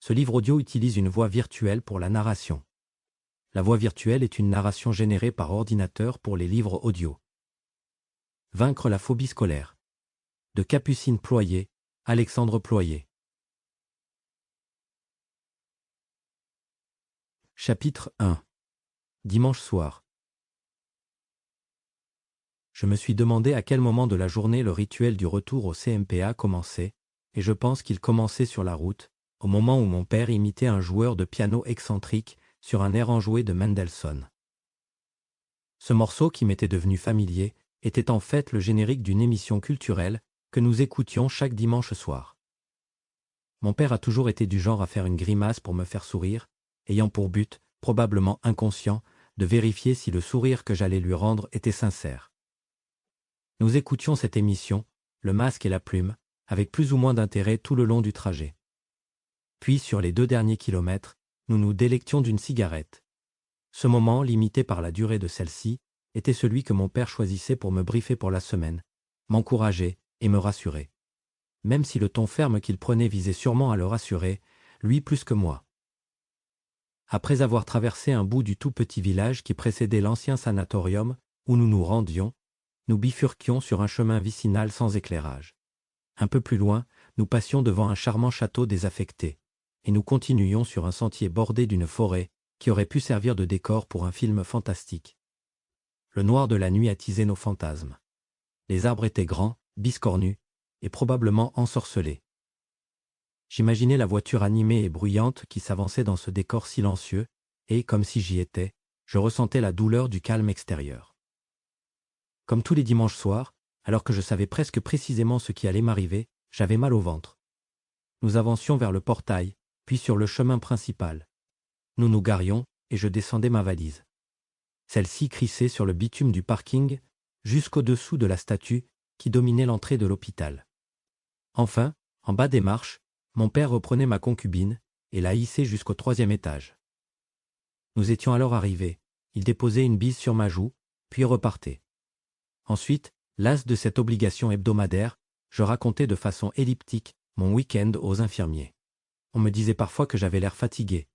Ce livre audio utilise une voix virtuelle pour la narration. La voix virtuelle est une narration générée par ordinateur pour les livres audio. Vaincre la phobie scolaire. De Capucine Ployer, Alexandre Ployer. Chapitre 1. Dimanche soir. Je me suis demandé à quel moment de la journée le rituel du retour au CMPA commençait, et je pense qu'il commençait sur la route, au moment où mon père imitait un joueur de piano excentrique sur un air enjoué de Mendelssohn. Ce morceau qui m'était devenu familier était en fait le générique d'une émission culturelle que nous écoutions chaque dimanche soir. Mon père a toujours été du genre à faire une grimace pour me faire sourire, ayant pour but, probablement inconscient, de vérifier si le sourire que j'allais lui rendre était sincère. Nous écoutions cette émission, Le Masque et la Plume, avec plus ou moins d'intérêt tout le long du trajet. Puis, sur les 2 derniers kilomètres, nous nous délections d'une cigarette. Ce moment, limité par la durée de celle-ci, était celui que mon père choisissait pour me briefer pour la semaine, m'encourager et me rassurer. Même si le ton ferme qu'il prenait visait sûrement à le rassurer, lui plus que moi. Après avoir traversé un bout du tout petit village qui précédait l'ancien sanatorium où nous nous rendions, nous bifurquions sur un chemin vicinal sans éclairage. Un peu plus loin, nous passions devant un charmant château désaffecté, et nous continuions sur un sentier bordé d'une forêt qui aurait pu servir de décor pour un film fantastique. Le noir de la nuit attisait nos fantasmes. Les arbres étaient grands, biscornus, et probablement ensorcelés. J'imaginais la voiture animée et bruyante qui s'avançait dans ce décor silencieux, et, comme si j'y étais, je ressentais la douleur du calme extérieur. Comme tous les dimanches soirs, alors que je savais presque précisément ce qui allait m'arriver, j'avais mal au ventre. Nous avancions vers le portail, puis sur le chemin principal. Nous nous garions, et je descendais ma valise. Celle-ci crissait sur le bitume du parking, jusqu'au-dessous de la statue qui dominait l'entrée de l'hôpital. Enfin, en bas des marches, mon père reprenait ma concubine et la hissait jusqu'au 3e étage. Nous étions alors arrivés. Il déposait une bise sur ma joue, puis repartait. Ensuite, las de cette obligation hebdomadaire, je racontais de façon elliptique mon week-end aux infirmiers. On me disait parfois que j'avais l'air fatigué.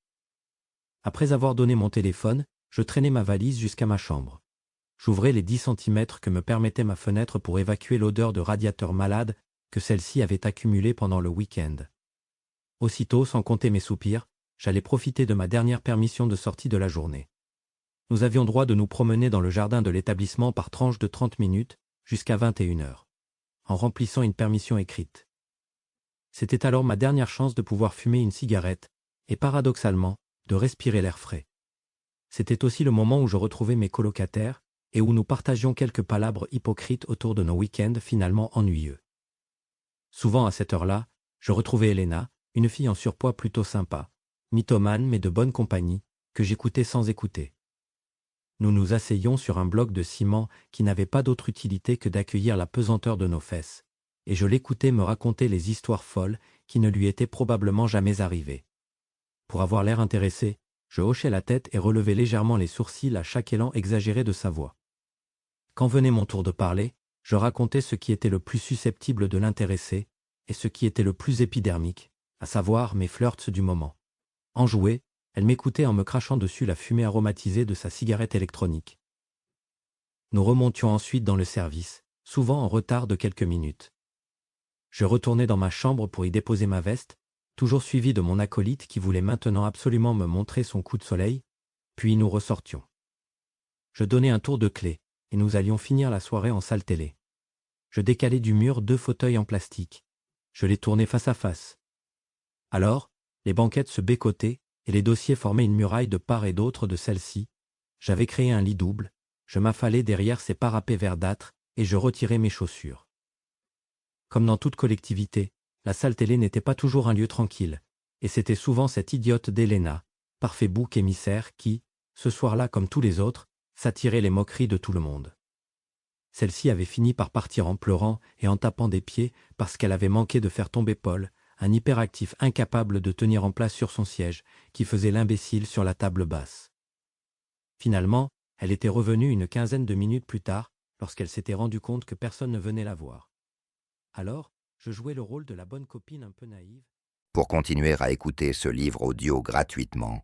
Après avoir donné mon téléphone, je traînais ma valise jusqu'à ma chambre. J'ouvrais les 10 centimètres que me permettait ma fenêtre pour évacuer l'odeur de radiateur malade que celle-ci avait accumulée pendant le week-end. Aussitôt, sans compter mes soupirs, j'allais profiter de ma dernière permission de sortie de la journée. Nous avions droit de nous promener dans le jardin de l'établissement par tranches de 30 minutes, jusqu'à 21h, en remplissant une permission écrite. C'était alors ma dernière chance de pouvoir fumer une cigarette, et paradoxalement, de respirer l'air frais. C'était aussi le moment où je retrouvais mes colocataires, et où nous partagions quelques palabres hypocrites autour de nos week-ends finalement ennuyeux. Souvent à cette heure-là, je retrouvais Elena, une fille en surpoids plutôt sympa, mythomane mais de bonne compagnie, que j'écoutais sans écouter. Nous nous asseyions sur un bloc de ciment qui n'avait pas d'autre utilité que d'accueillir la pesanteur de nos fesses, et je l'écoutais me raconter les histoires folles qui ne lui étaient probablement jamais arrivées. Pour avoir l'air intéressé, je hochais la tête et relevais légèrement les sourcils à chaque élan exagéré de sa voix. Quand venait mon tour de parler, je racontais ce qui était le plus susceptible de l'intéresser et ce qui était le plus épidermique, à savoir mes flirts du moment. Enjouée, elle m'écoutait en me crachant dessus la fumée aromatisée de sa cigarette électronique. Nous remontions ensuite dans le service, souvent en retard de quelques minutes. Je retournais dans ma chambre pour y déposer ma veste, toujours suivi de mon acolyte qui voulait maintenant absolument me montrer son coup de soleil, puis nous ressortions. Je donnais un tour de clé, et nous allions finir la soirée en salle télé. Je décalais du mur 2 fauteuils en plastique. Je les tournais face à face. Alors, les banquettes se bécotaient, et les dossiers formaient une muraille de part et d'autre de celle-ci. J'avais créé un lit double, je m'affalais derrière ces parapets verdâtres, et je retirais mes chaussures. Comme dans toute collectivité, la salle télé n'était pas toujours un lieu tranquille, et c'était souvent cette idiote d'Elena, parfait bouc émissaire qui, ce soir-là comme tous les autres, s'attirait les moqueries de tout le monde. Celle-ci avait fini par partir en pleurant et en tapant des pieds parce qu'elle avait manqué de faire tomber Paul, un hyperactif incapable de tenir en place sur son siège, qui faisait l'imbécile sur la table basse. Finalement, elle était revenue une quinzaine de minutes plus tard, lorsqu'elle s'était rendue compte que personne ne venait la voir. Alors, je jouais le rôle de la bonne copine un peu naïve. Pour continuer à écouter ce livre audio gratuitement,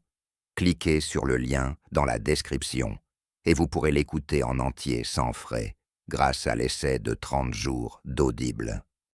cliquez sur le lien dans la description et vous pourrez l'écouter en entier sans frais grâce à l'essai de 30 jours d'Audible.